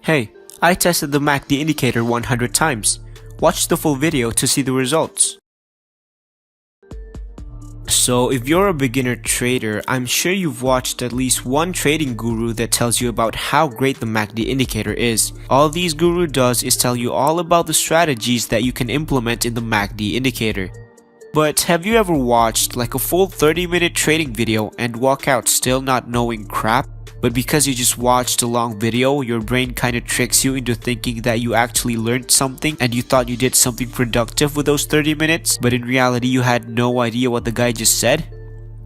Hey, I tested the MACD indicator 100 times. Watch the full video to see the results. So if you're a beginner trader, I'm sure you've watched at least one trading guru that tells you about how great the MACD indicator is. All these guru does is tell you all about the strategies that you can implement in the MACD indicator. But have you ever watched like a full 30-minute trading video and walk out still not knowing crap? But because you just watched a long video, your brain kinda tricks you into thinking that you actually learned something and you thought you did something productive with those 30 minutes, but in reality you had no idea what the guy just said?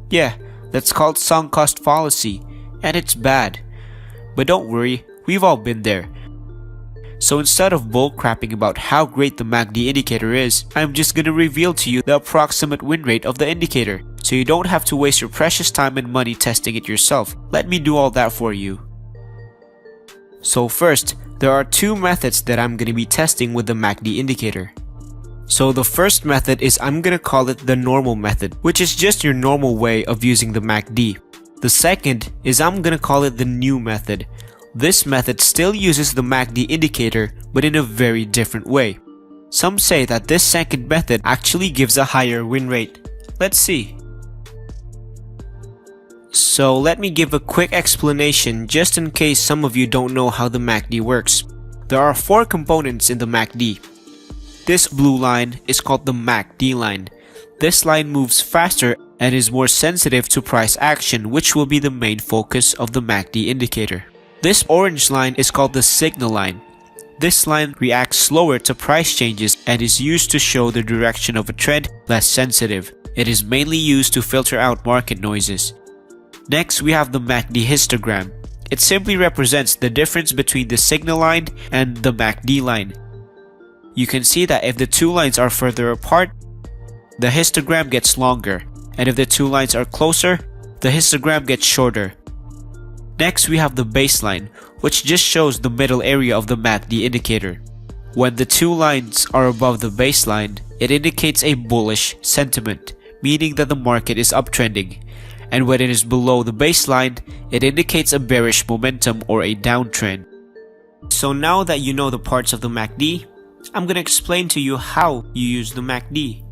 Yeah, that's called sunk cost fallacy, and it's bad. But don't worry, we've all been there. So instead of bullcrapping about how great the MACD indicator is, I'm just gonna reveal to you the approximate win rate of the indicator, so you don't have to waste your precious time and money testing it yourself. Let me do all that for you. So first, there are two methods that I'm gonna be testing with the MACD indicator. So the first method is I'm gonna call it the normal method, which is just your normal way of using the MACD. The second is I'm gonna call it the new method. This method still uses the MACD indicator, but in a very different way. Some say that this second method actually gives a higher win rate. Let's see. So let me give a quick explanation just in case some of you don't know how the MACD works. There are four components in the MACD. This blue line is called the MACD line. This line moves faster and is more sensitive to price action, which will be the main focus of the MACD indicator. This orange line is called the signal line. This line reacts slower to price changes and is used to show the direction of a trend, less sensitive. It is mainly used to filter out market noises. Next, we have the MACD histogram. It simply represents the difference between the signal line and the MACD line. You can see that if the two lines are further apart, the histogram gets longer, and if the two lines are closer, the histogram gets shorter. Next, we have the baseline, which just shows the middle area of the MACD indicator. When the two lines are above the baseline, it indicates a bullish sentiment, meaning that the market is uptrending. And when it is below the baseline, it indicates a bearish momentum or a downtrend. So now that you know the parts of the MACD, I'm gonna explain to you how you use the MACD.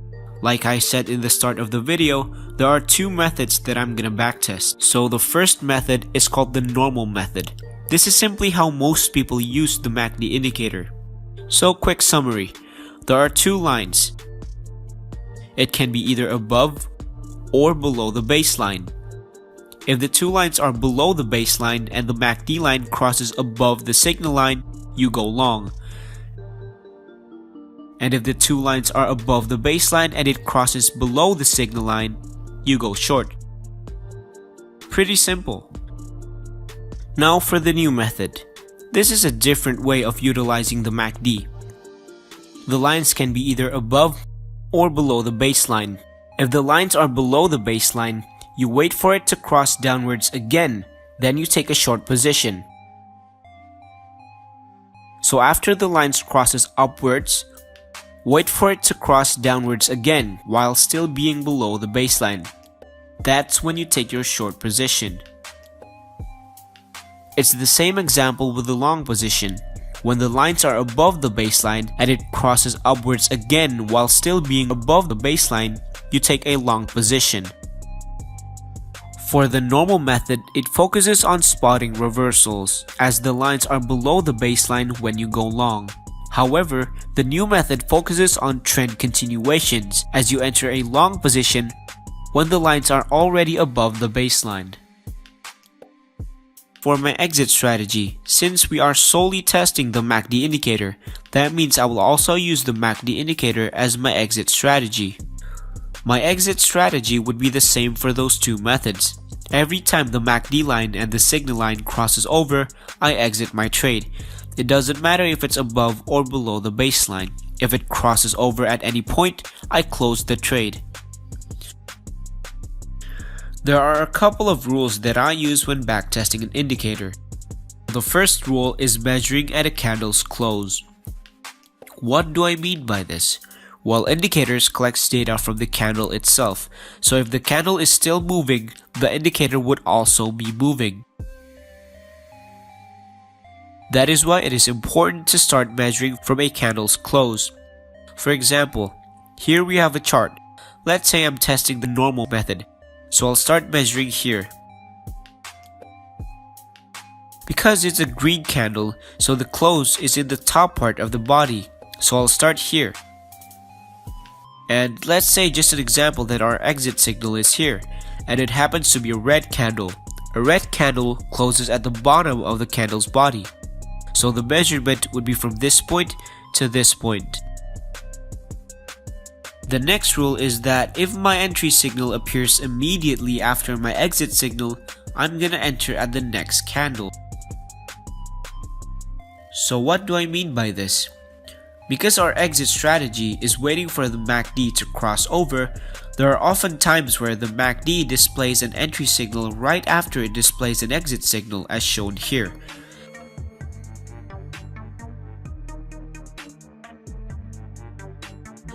Like I said in the start of the video, there are two methods that I'm gonna backtest. So the first method is called the normal method. This is simply how most people use the MACD indicator. So quick summary, there are two lines. It can be either above or below the baseline. If the two lines are below the baseline and the MACD line crosses above the signal line, you go long. And if the two lines are above the baseline and it crosses below the signal line, you go short. Pretty simple. Now for the new method. This is a different way of utilizing the MACD. The lines can be either above or below the baseline. If the lines are below the baseline, you wait for it to cross downwards again, then you take a short position. So after the lines crosses upwards, wait for it to cross downwards again while still being below the baseline. That's when you take your short position. It's the same example with the long position. When the lines are above the baseline and it crosses upwards again while still being above the baseline, you take a long position. For the normal method, it focuses on spotting reversals, as the lines are below the baseline when you go long. However, the new method focuses on trend continuations, as you enter a long position when the lines are already above the baseline. For my exit strategy, since we are solely testing the MACD indicator, that means I will also use the MACD indicator as my exit strategy. My exit strategy would be the same for those two methods. Every time the MACD line and the signal line crosses over, I exit my trade. It doesn't matter if it's above or below the baseline. If it crosses over at any point, I close the trade. There are a couple of rules that I use when backtesting an indicator. The first rule is measuring at a candle's close. What do I mean by this? Well, indicators collects data from the candle itself, so if the candle is still moving, the indicator would also be moving. That is why it is important to start measuring from a candle's close. For example, here we have a chart. Let's say I'm testing the normal method, so I'll start measuring here. Because it's a green candle, so the close is in the top part of the body, so I'll start here. And let's say, just an example, that our exit signal is here, and it happens to be a red candle. A red candle closes at the bottom of the candle's body, so the measurement would be from this point to this point. The next rule is that if my entry signal appears immediately after my exit signal, I'm gonna enter at the next candle. So what do I mean by this? Because our exit strategy is waiting for the MACD to cross over, there are often times where the MACD displays an entry signal right after it displays an exit signal, as shown here.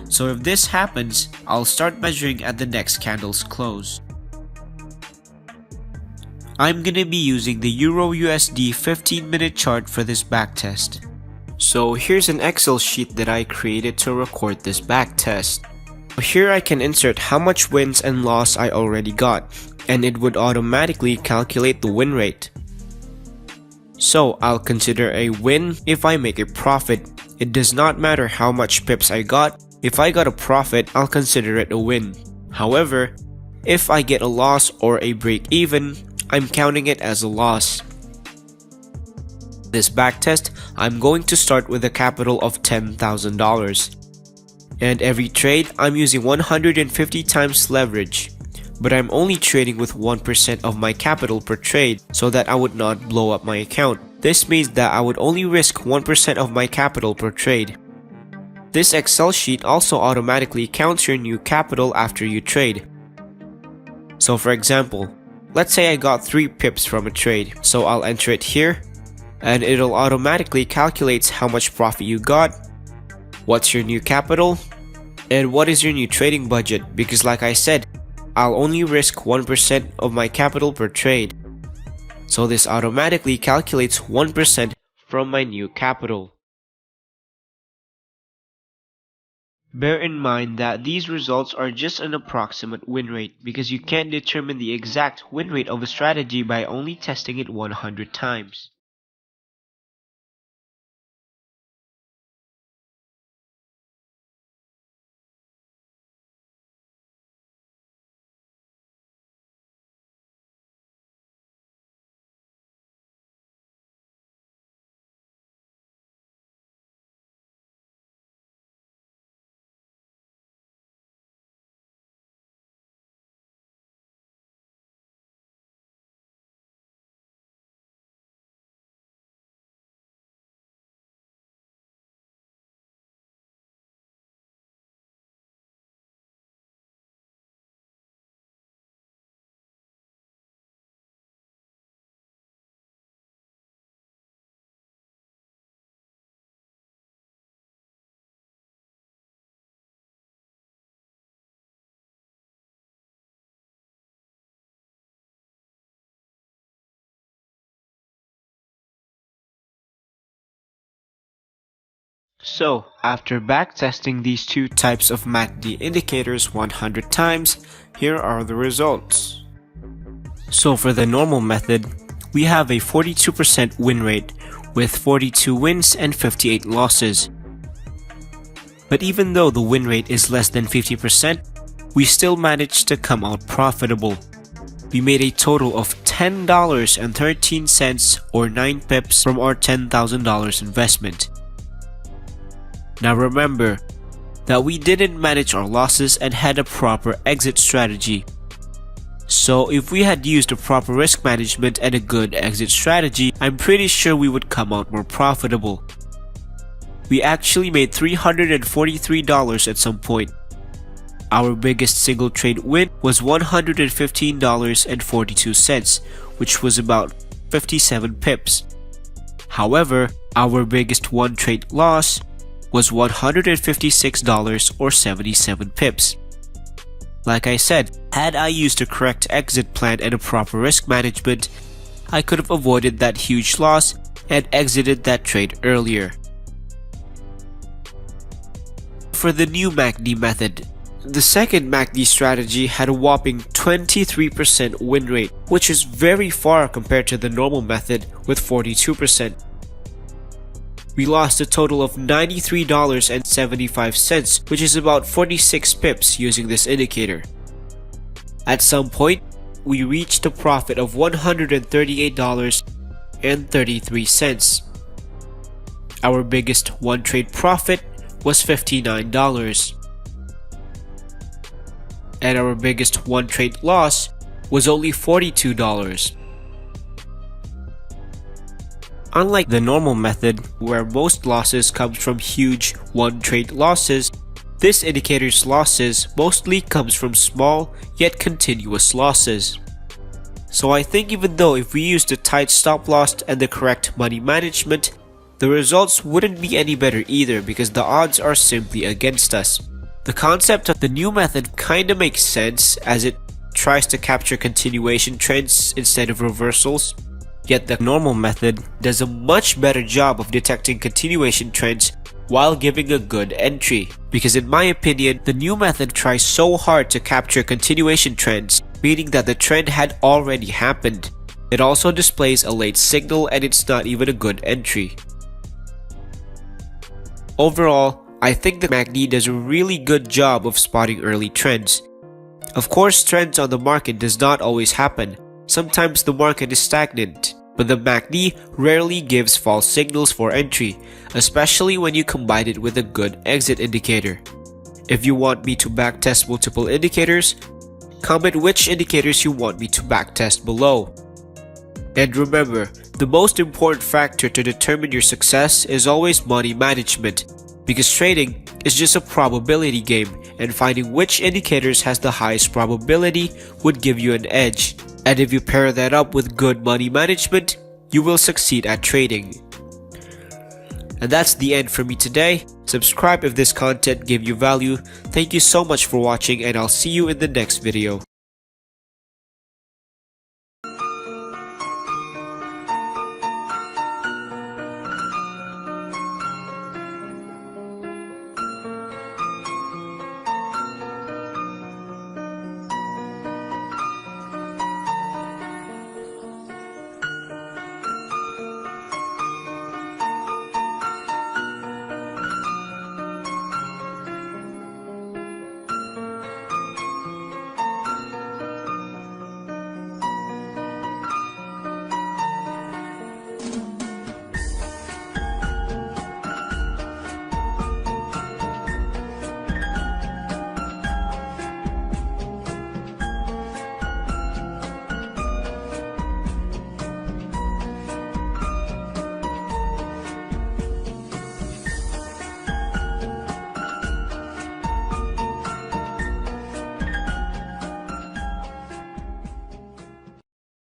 So if this happens, I'll start measuring at the next candle's close. I'm gonna be using the EUR/USD 15-minute chart for this backtest. So here's an Excel sheet that I created to record this backtest. Here I can insert how much wins and loss I already got, and it would automatically calculate the win rate. So I'll consider a win if I make a profit. It does not matter how much pips I got. If I got a profit, I'll consider it a win. However, if I get a loss or a break even, I'm counting it as a loss. This backtest, I'm going to start with a capital of $10,000. And every trade, I'm using 150 times leverage. But I'm only trading with 1% of my capital per trade so that I would not blow up my account. This means that I would only risk 1% of my capital per trade. This Excel sheet also automatically counts your new capital after you trade. So for example, let's say I got 3 pips from a trade, so I'll enter it here, and it'll automatically calculate how much profit you got, what's your new capital, and what is your new trading budget, because like I said, I'll only risk 1% of my capital per trade. So this automatically calculates 1% from my new capital. Bear in mind that these results are just an approximate win rate because you can't determine the exact win rate of a strategy by only testing it 100 times. So, after backtesting these two types of MACD indicators 100 times, here are the results. So for the normal method, we have a 42% win rate with 42 wins and 58 losses. But even though the win rate is less than 50%, we still managed to come out profitable. We made a total of $10.13 or 9 pips from our $10,000 investment. Now remember that we didn't manage our losses and had a proper exit strategy. So if we had used a proper risk management and a good exit strategy, I'm pretty sure we would come out more profitable. We actually made $343 at some point. Our biggest single trade win was $115.42, which was about 57 pips. However, our biggest one trade loss was $156 or 77 pips. Like I said, had I used a correct exit plan and a proper risk management, I could have avoided that huge loss and exited that trade earlier. For the new MACD method, the second MACD strategy had a whopping 23% win rate, which is very far compared to the normal method with 42%. We lost a total of $93.75, which is about 46 pips using this indicator. At some point, we reached a profit of $138.33. Our biggest one trade profit was $59. And our biggest one trade loss was only $42. Unlike the normal method, where most losses comes from huge one trade losses, this indicator's losses mostly comes from small yet continuous losses. So I think even though if we used a tight stop loss and the correct money management, the results wouldn't be any better either because the odds are simply against us. The concept of the new method kinda makes sense as it tries to capture continuation trends instead of reversals, yet the normal method does a much better job of detecting continuation trends while giving a good entry. Because in my opinion, the new method tries so hard to capture continuation trends, meaning that the trend had already happened. It also displays a late signal and it's not even a good entry. Overall, I think the MACD does a really good job of spotting early trends. Of course, trends on the market does not always happen. Sometimes the market is stagnant, but the MACD rarely gives false signals for entry, especially when you combine it with a good exit indicator. If you want me to backtest multiple indicators, comment which indicators you want me to backtest below. And remember, the most important factor to determine your success is always money management, because trading is just a probability game and finding which indicators has the highest probability would give you an edge. And if you pair that up with good money management, you will succeed at trading. And that's the end for me today. Subscribe if this content gave you value. Thank you so much for watching and I'll see you in the next video.